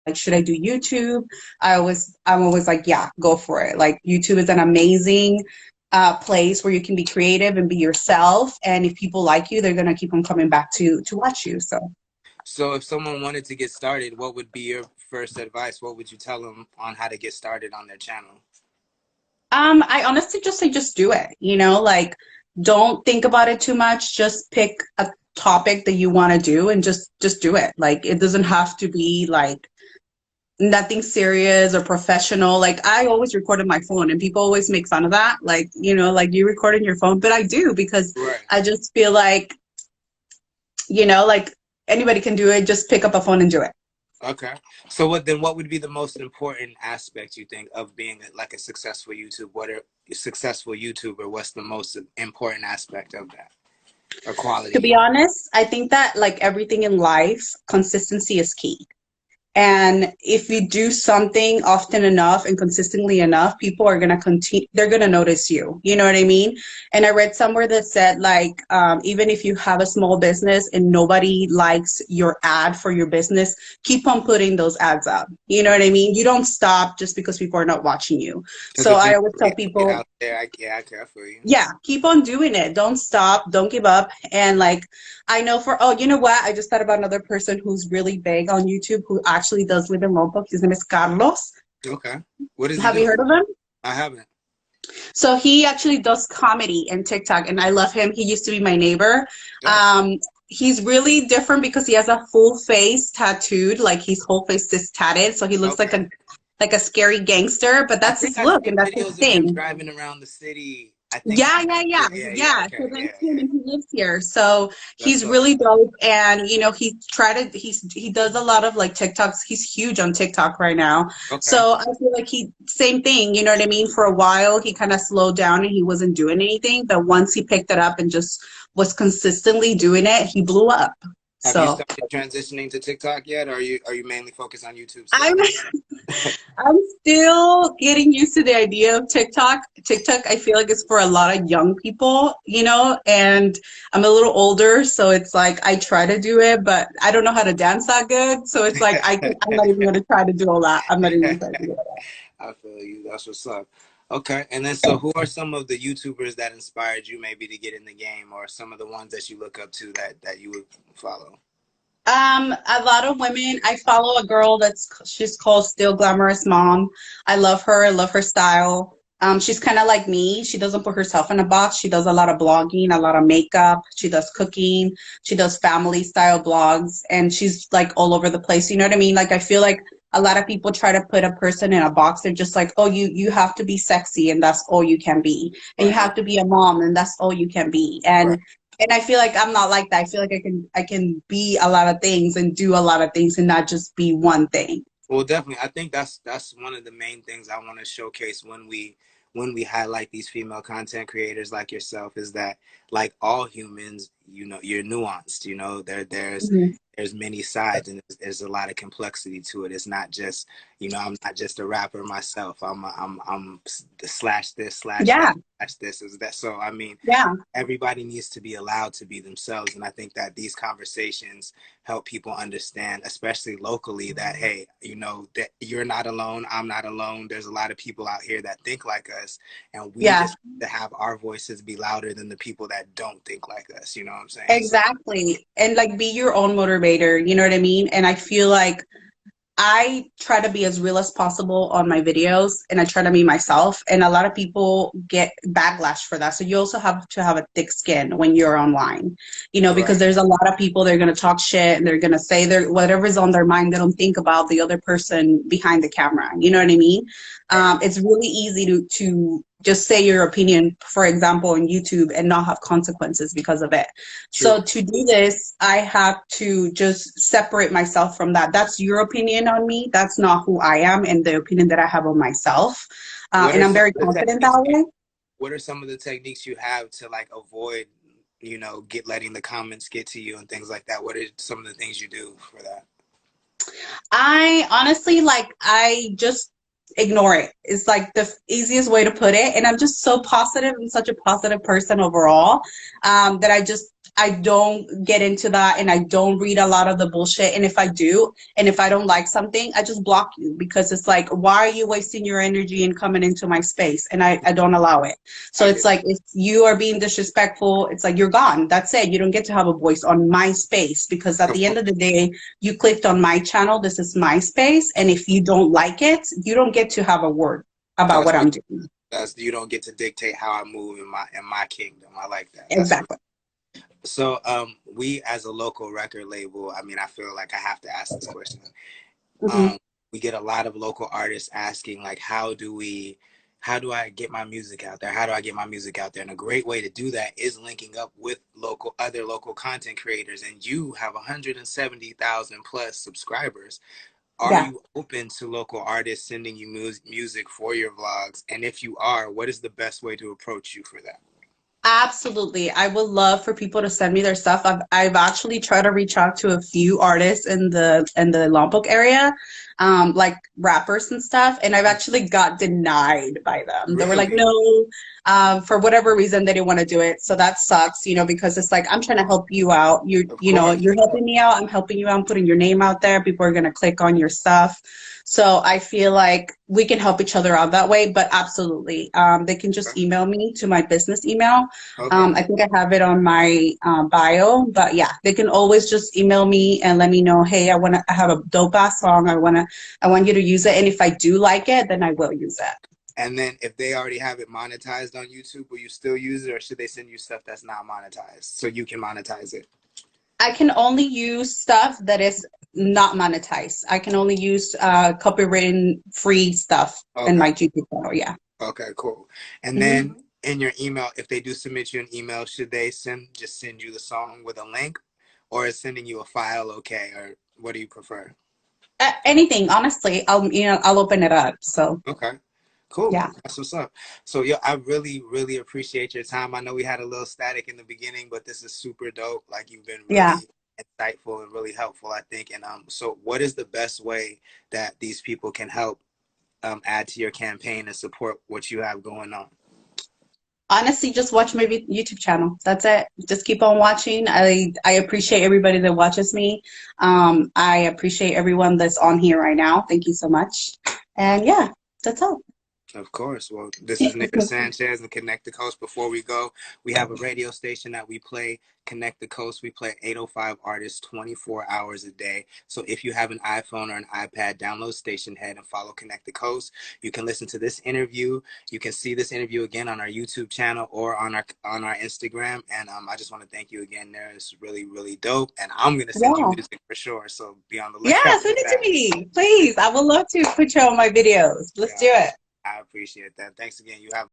like, should I do YouTube? I'm always like, yeah, go for it. Like, YouTube is an amazing place where you can be creative and be yourself. And if people like you, they're gonna keep on coming back to watch you. So. So if someone wanted to get started, what would be your first advice? What would you tell them on how to get started on their channel? I honestly just say just do it, like don't think about it too much. Just pick a topic that you want to do and just do it. Like it doesn't have to be like nothing serious or professional. Like I always record on my phone and people always make fun of that. Like, like you record on your phone, but I do because Right. I just feel like, like anybody can do it. Just pick up a phone and do it. Okay. So what would be the most important aspect you think of being like a successful YouTube? What are successful YouTuber? What's the most important aspect of that? Or To quality? be honest, I think that like everything in life, consistency is key. And if you do something often enough and consistently enough, people are going to continue, they're going to notice you. You know what I mean? And I read somewhere that said, like, even if you have a small business and nobody likes your ad for your business, keep on putting those ads up. You know what I mean? You don't stop just because people are not watching you. Because So if I they always tell get people, out there, I care for you. yeah, keep on doing it. Don't stop. Don't give up. And like, I know oh, you know what? I just thought about another person who's really big on YouTube who actually does live in Lompoc. His name is Carlos. Okay. What does he Have you do? heard of him? I haven't. So he actually does comedy and TikTok, and I love him. He used to be my neighbor. Oh, He's really different because he has a full face tattooed, like his whole face is tatted, so he looks like okay. a scary gangster. But I that's think his I've look, seen and that's his videos of him thing. driving around the city. I think Yeah, yeah, yeah, yeah. yeah. Okay, So yeah, that's him, yeah. and he lives here. So That's he's so really dope, and he does a lot of like TikToks. He's huge on TikTok right now. okay. So I feel like same thing. You know what I mean? For a while, he kind of slowed down and he wasn't doing anything, but once he picked it up and just was consistently doing it, he blew up. Have you So started transitioning to TikTok yet, or are you mainly focused on YouTube I'm still? I'm still getting used to the idea of TikTok. TikTok, I feel like it's for a lot of young people, and I'm a little older, so it's like I try to do it, but I don't know how to dance that good. So it's like I'm not even going to try to do all that. I'm not even going to try to do all that. I feel you. That's what's up. Okay, and then so who are some of the YouTubers that inspired you maybe to get in the game, or some of the ones that you look up to that you would follow? A lot of women. I follow a girl she's called Still Glamorous Mom. I love her. I love her style. She's kind of like me. She doesn't put herself in a box. She does a lot of blogging, a lot of makeup. She does cooking. She does family style blogs, and she's like all over the place. You know what I mean? Like I feel like a lot of people try to put a person in a box. They're just like, oh, you have to be sexy, and that's all you can be, and you Right, have to be a mom, and that's all you can be, right. and I feel like I'm not like that. I feel like I can be a lot of things and do a lot of things and not just be one thing. Well, definitely. I think that's one of the main things I want to showcase when we highlight these female content creators like yourself is that like all humans, you're nuanced. Mhm. There's many sides and there's a lot of complexity to it. It's not just I'm not just a rapper myself. I'm slash this slash Yeah, that slash this is that. So I mean, yeah, everybody needs to be allowed to be themselves, and I think that these conversations help people understand, especially locally, that hey, that you're not alone, I'm not alone, there's a lot of people out here that think like us, and we yeah, just to have our voices be louder than the people that don't think like us, you know what I'm saying? So exactly. And like be your own motivator, you know what I mean? And I feel like I try to be as real as possible on my videos and I try to be myself. And a lot of people get backlash for that. So you also have to have a thick skin when you're online, because right, there's a lot of people, they're going to talk shit and they're going to say whatever's on their mind. They don't think about the other person behind the camera. You know what I mean? right, It's really easy to just say your opinion, for example, on YouTube and not have consequences because of it. true. So to do this, I have to just separate myself from that. That's your opinion on me. That's not who I am and the opinion that I have on myself. What And are I'm some very of the confident techniques that way. what are some of the techniques you have to like avoid get letting the comments get to you and things like that? What are some of the things you do for that? I honestly I just ignore it. It's like the easiest way to put it. And I'm just so positive. I'm such a positive person overall, that I just I don't get into that, and I don't read a lot of the bullshit. And if I do, and if I don't like something, I just block you, because it's like, why are you wasting your energy and coming into my space? And I don't allow it. So I it's get like, if you are being disrespectful, it's like, you're gone. That's it. You don't get to have a voice on my space, because at of the end course. of the day, you clicked on my channel. This is my space. And if you don't like it, you don't get to have a word about That's what what I'm doing. that's you don't get to dictate how I move in my kingdom. I like that. That's Exactly. so we as a local record label, I mean, I feel like I have to ask this question. Hmm. Um we get a lot of local artists asking like how do I get my music out there? How do I get my music out there? And a great way to do that is linking up with other local content creators. And you have 170,000 plus subscribers. Are Yeah. you open to local artists sending you music for your vlogs? And if you are, what is the best way to approach you for that? Absolutely. I would love for people to send me their stuff. I've actually tried to reach out to a few artists in the Lombok area, like rappers and stuff, and I've actually got denied by them. They were like, Really? no, for whatever reason they didn't want to do it. So that sucks, because it's like, I'm trying to help you out. Of course. You're helping me out. I'm helping you out. I'm putting your name out there. People are gonna click on your stuff. So I feel like we can help each other out that way. But absolutely, they can just email me to my business email. Okay. I think I have it on my bio, but yeah, they can always just email me and let me know, hey, I have a dope ass song. I want you to use it. And if I do like it, then I will use it. And then if they already have it monetized on YouTube, will you still use it, or should they send you stuff that's not monetized so you can monetize it? I can only use stuff that is not monetized. I can only use copyright free stuff in Okay. my YouTube channel. Yeah. Okay, cool. And Hmm. then in your email, if they do submit you an email, should they just send you the song with a link, or is sending you a file okay, or what do you prefer? Anything, honestly, I'll open it up. So Okay. Cool. yeah. That's what's up. So, yeah, I really, really appreciate your time. I know we had a little static in the beginning, but this is super dope. Like, you've been Yeah. really insightful and really helpful, I think. And so what is the best way that these people can help add to your campaign and support what you have going on? Honestly, just watch my YouTube channel. That's it. Just keep on watching. I appreciate everybody that watches me. I appreciate everyone that's on here right now. Thank you so much. And yeah, that's all. Of course. Well, this is Nira Sanchez and Connect the Coast. Before we go, we have a radio station that we play, Connect the Coast. We play 805 artists 24 hours a day. So if you have an iPhone or an iPad, download Station Head and follow Connect the Coast. You can listen to this interview. You can see this interview again on our YouTube channel or on our Instagram. And I just want to thank you again, Nira. It's really, really dope. And I'm going to send you Yeah. music for sure. So be on the Yeah, lookout for send it to that. me. Please. I would love to put you on my videos. Let's Yeah, do it. I appreciate that. Thanks again. You have